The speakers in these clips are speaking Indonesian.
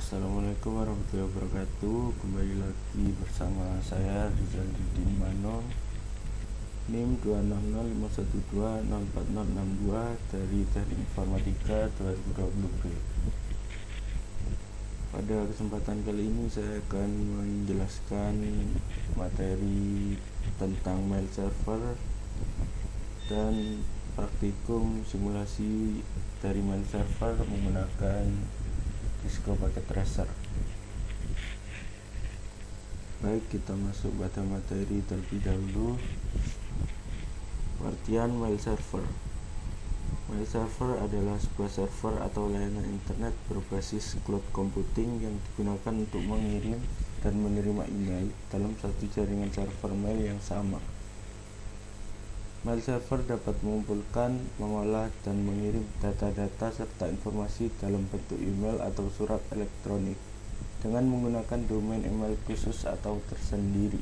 Assalamualaikum warahmatullahi wabarakatuh. Kembali lagi bersama saya Rizal Didin Mano, NIM 26051204062 dari Teknik Informatika 2020. Pada kesempatan kali ini saya akan menjelaskan materi tentang mail server dan praktikum simulasi dari mail server menggunakan Cisco Packet Tracer. Baik, kita masuk pada materi terlebih dahulu. Pengertian mail server. Mail server adalah sebuah server atau layanan internet berbasis cloud computing yang digunakan untuk mengirim dan menerima email dalam satu jaringan server mail yang sama. Mail server dapat mengumpulkan, mengolah, dan mengirim data-data serta informasi dalam bentuk email atau surat elektronik dengan menggunakan domain email khusus atau tersendiri.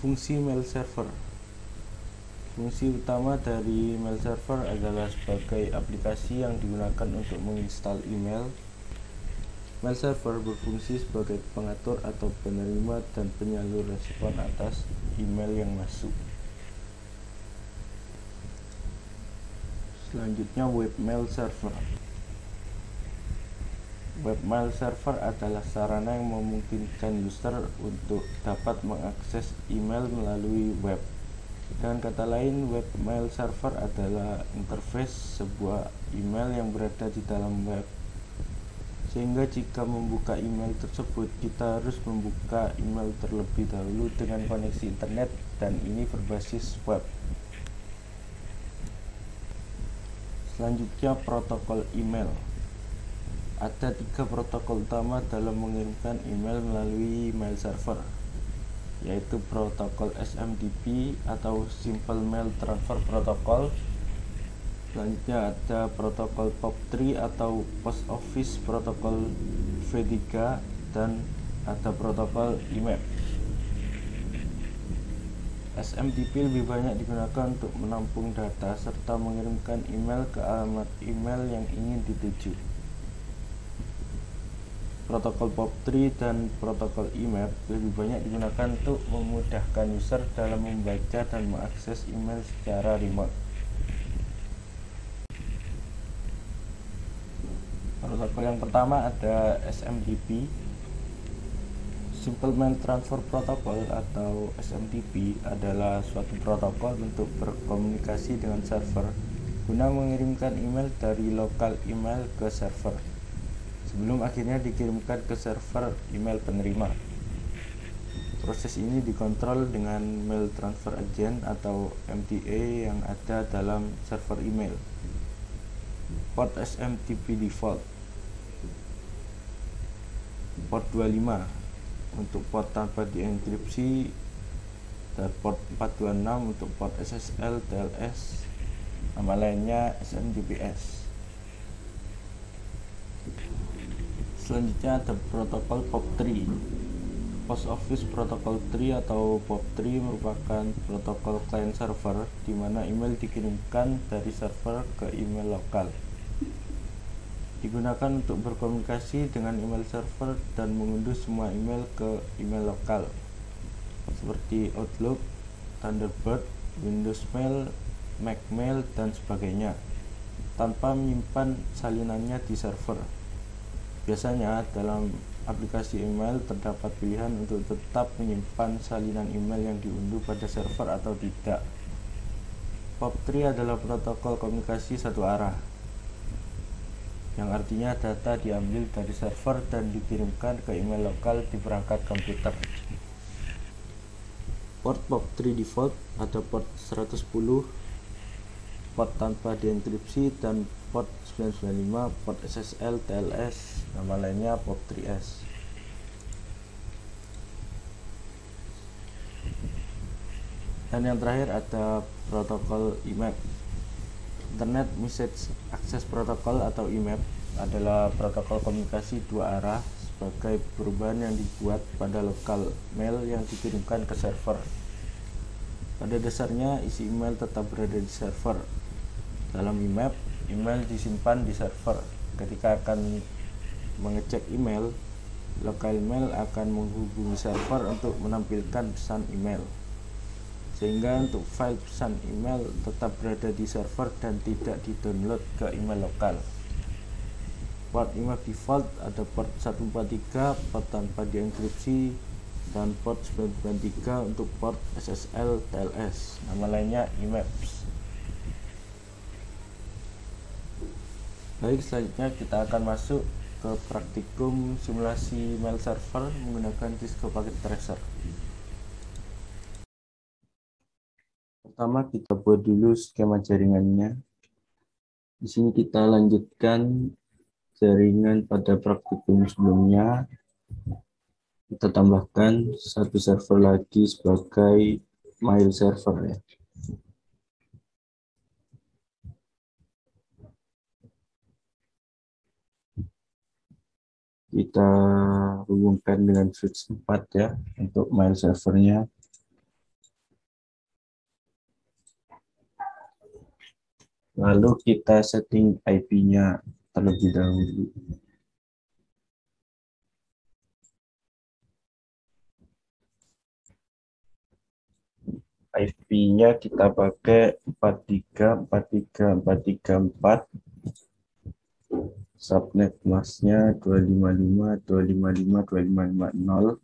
Fungsi mail server. Fungsi utama dari mail server adalah sebagai aplikasi yang digunakan untuk menginstal email. Mail server berfungsi sebagai pengatur atau penerima dan penyalur respon atas email yang masuk. Selanjutnya, webmail server. Webmail server adalah sarana yang memungkinkan user untuk dapat mengakses email melalui web. Dengan kata lain, webmail server adalah interface sebuah email yang berada di dalam web. Sehingga jika membuka email tersebut, kita harus membuka email terlebih dahulu dengan koneksi internet, dan ini berbasis web. Selanjutnya, protokol email. Ada 3 protokol utama dalam mengirimkan email melalui mail server, yaitu protokol SMTP atau Simple Mail Transfer Protocol. Selanjutnya ada protokol POP3 atau Post Office Protocol V3, dan ada protokol IMAP. SMTP lebih banyak digunakan untuk menampung data serta mengirimkan email ke alamat email yang ingin dituju. Protokol POP3 dan protokol IMAP lebih banyak digunakan untuk memudahkan user dalam membaca dan mengakses email secara remote. Protokol yang pertama ada SMTP, Simple Mail Transfer Protocol atau SMTP adalah suatu protokol untuk berkomunikasi dengan server guna mengirimkan email dari lokal email ke server sebelum akhirnya dikirimkan ke server email penerima. Proses ini dikontrol dengan Mail Transfer Agent atau MTA yang ada dalam server email. Port SMTP default, port 25 untuk port tanpa dienkripsi, dan port 426 untuk port SSL TLS, nama lainnya SMTPS. Selanjutnya ada protokol POP3. Post Office Protocol 3 atau POP3 merupakan protokol client server di mana email dikirimkan dari server ke email lokal. Digunakan untuk berkomunikasi dengan email server dan mengunduh semua email ke email lokal seperti Outlook, Thunderbird, Windows Mail, Mac Mail, dan sebagainya tanpa menyimpan salinannya di server. Biasanya dalam aplikasi email terdapat pilihan untuk tetap menyimpan salinan email yang diunduh pada server atau tidak. POP3 adalah protokol komunikasi satu arah, yang artinya data diambil dari server dan dikirimkan ke email lokal di perangkat komputer. Port POP3 default ada port 110, port tanpa dienkripsi, dan port 995, port SSL TLS, nama lainnya POP3S. Dan yang terakhir ada protokol IMAP. Internet Message Access Protocol atau IMAP adalah protokol komunikasi dua arah sebagai perubahan yang dibuat pada lokal mail yang dikirimkan ke server. Pada dasarnya, isi email tetap berada di server, Dalam IMAP, email disimpan di server. Ketika akan mengecek email, lokal email akan menghubungi server untuk menampilkan pesan email, sehingga untuk file pesan email tetap berada di server dan tidak di-download ke email lokal. Port IMAP default ada port 143, port tanpa dienkripsi, dan port 993 untuk port SSL TLS, nama lainnya IMAPS. Baik, selanjutnya kita akan masuk ke praktikum simulasi mail server menggunakan Cisco Packet Tracer. Pertama, kita buat dulu skema jaringannya. Di sini kita lanjutkan jaringan pada praktikum sebelumnya. Kita tambahkan satu server lagi sebagai mail server ya. Kita hubungkan dengan switch 4 ya untuk mail servernya. Lalu kita setting IP-nya terlebih dahulu. IP-nya kita pakai 43.43.43.4. Subnet masnya 255.255.255.0.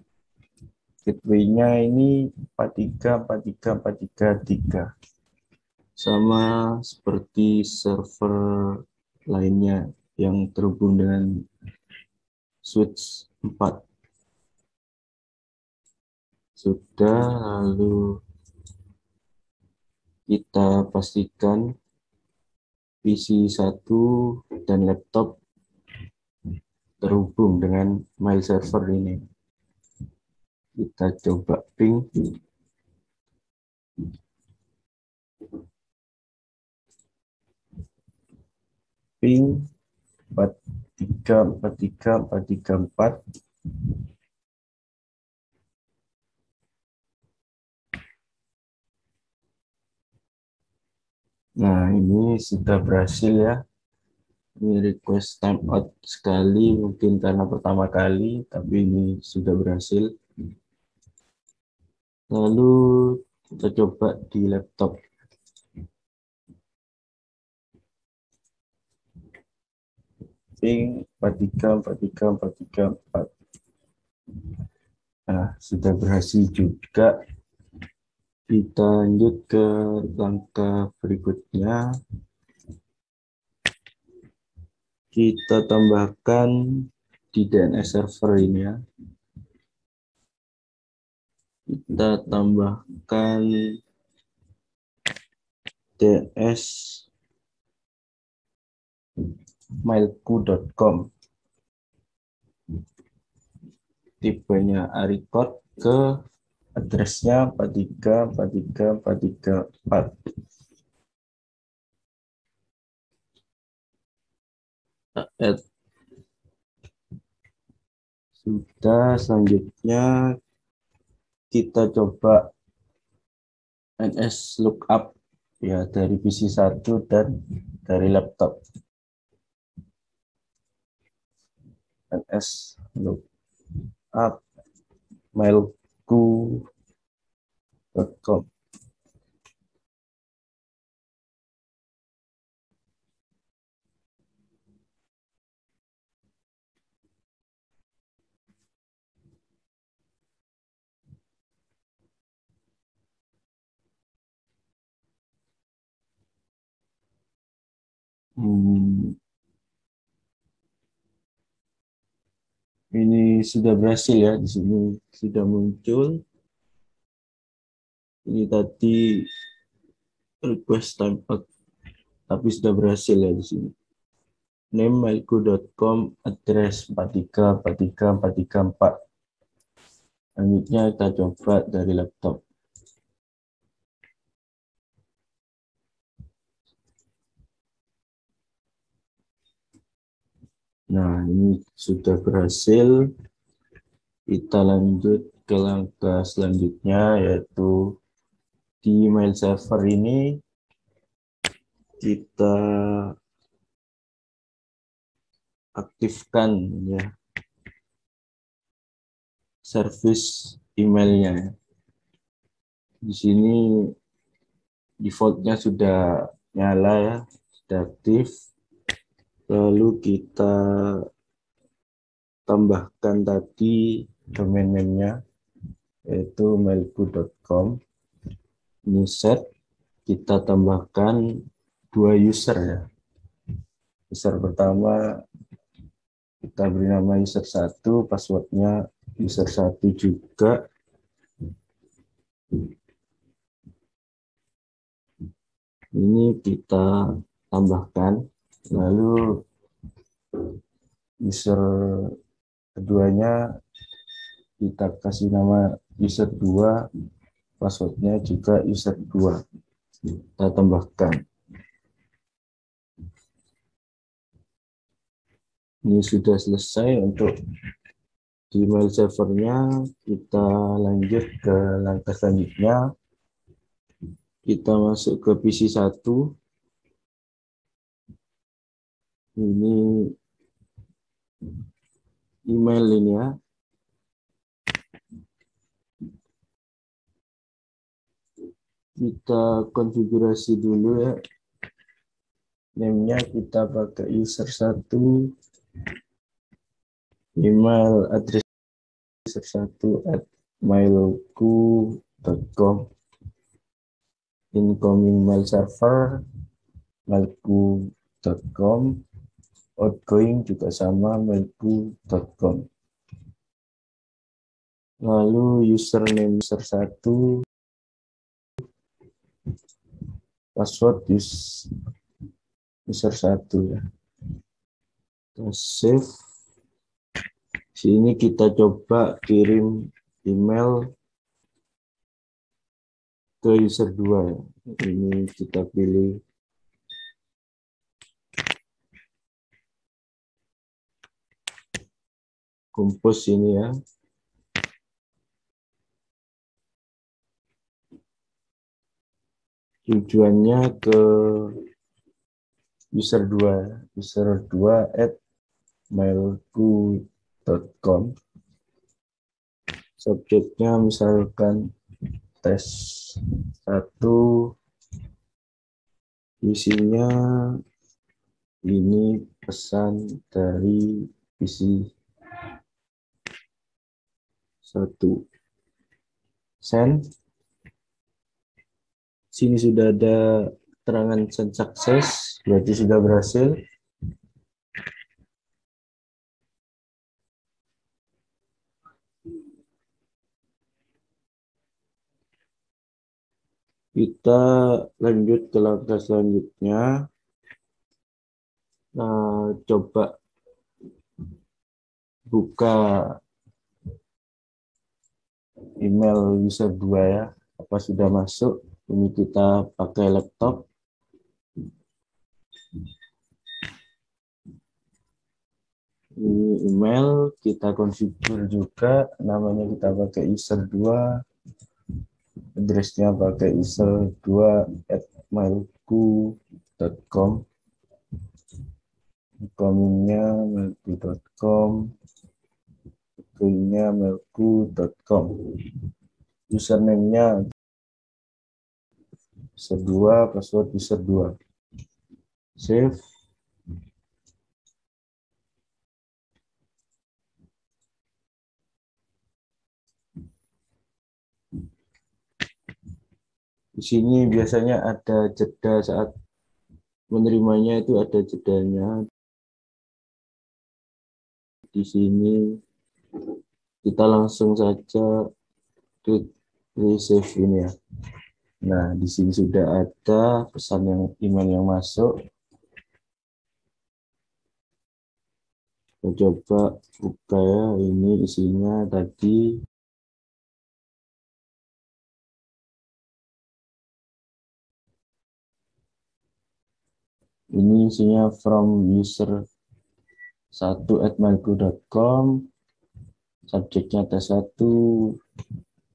Gateway-nya ini 43.43.43.3. Sama seperti server lainnya yang terhubung dengan switch 4. Sudah, lalu kita pastikan PC 1 dan laptop terhubung dengan mail server ini. Kita coba ping. Ping 43.43.43.4. Nah, ini sudah berhasil ya. Ini request timeout sekali, mungkin karena pertama kali, tapi ini sudah berhasil. Lalu kita coba di laptop. Ping 43.43.43.4. Nah, sudah berhasil juga. Kita lanjut ke langkah berikutnya. Kita tambahkan di DNS server ini ya. Kita tambahkan DNS mailku.com. Tipenya record ke addressnya 43.43.43.4. Sudah, selanjutnya kita coba NS lookup ya dari PC 1 dan dari laptop. NS lookup mailku.com. Ini sudah berhasil ya, di sini sudah muncul. Ini tadi request timeout, tapi sudah berhasil ya di sini. Name mailku.com, address 43.43.43.4. Selanjutnya kita coba dari laptop. Nah, ini sudah berhasil. Kita lanjut ke langkah selanjutnya, yaitu di mail server ini kita aktifkan ya service emailnya. Di sini defaultnya sudah nyala ya, sudah aktif. Lalu kita tambahkan tadi domain name-nya yaitu mailku.com. Ini set, kita tambahkan 2 user ya. User pertama kita beri nama user 1, passwordnya user 1 juga. Ini kita tambahkan. Lalu user keduanya kita kasih nama user 2, passwordnya juga user 2. Kita tambahkan. Ini sudah selesai untuk di email servernya. Kita lanjut ke langkah selanjutnya. Kita masuk ke PC 1. Ini email ini ya. Kita konfigurasi dulu ya. Name-nya kita pakai user 1. Email address user 1@mailku.com. Incoming mail server mailku.com. Outgoing juga sama mailku.com. Lalu username user 1, password user 1 ya. Kita save. Sini kita coba kirim email ke user 2 ya. Ini kita pilih compose ini ya. Tujuannya ke user 2 @mailku.com. Subjeknya misalkan tes 1, isinya ini pesan dari PC 1. Send. Sini sudah ada keterangan send success, berarti sudah berhasil. Kita lanjut ke langkah selanjutnya. Nah, coba buka email user 2 ya. Apa sudah masuk? Ini kita pakai laptop. Ini email, kita konfigur juga. Namanya kita pakai user 2. Addressnya pakai user 2@mailku.com. Incomingnya mailku.com. Outgoingnya mailku.com. Username-nya user 2, password user 2. Save. Di sini biasanya ada jeda saat menerimanya, itu ada jedanya. Di sini kita langsung saja klik receive ini ya. Nah, di sini sudah ada pesan email yang masuk. Kita coba buka ya, ini isinya tadi. Ini isinya from user 1@mailku.com. Subjeknya tes 1.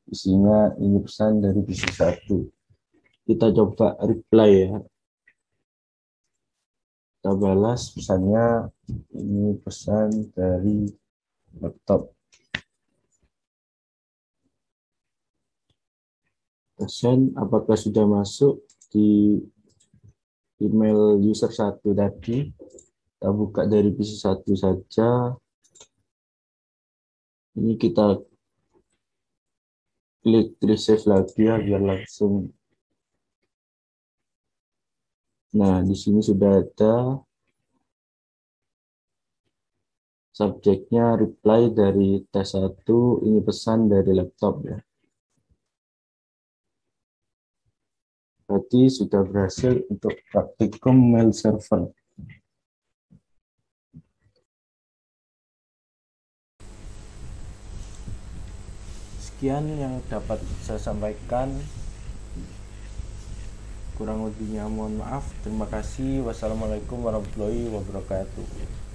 Isinya ini pesan dari PC 1. Kita coba reply ya. kita balas pesannya. Ini pesan dari laptop. Pesan apakah sudah masuk di email user 1 tadi. Kita buka dari PC 1 saja. Ini kita klik receive lagi ya, biar langsung. Nah, di sini sudah ada subjeknya reply dari tes 1, ini pesan dari laptop ya. Berarti sudah berhasil untuk praktikum mail server. Sekian yang dapat saya sampaikan. Kurang lebihnya mohon maaf. Terima kasih. Wassalamualaikum warahmatullahi wabarakatuh.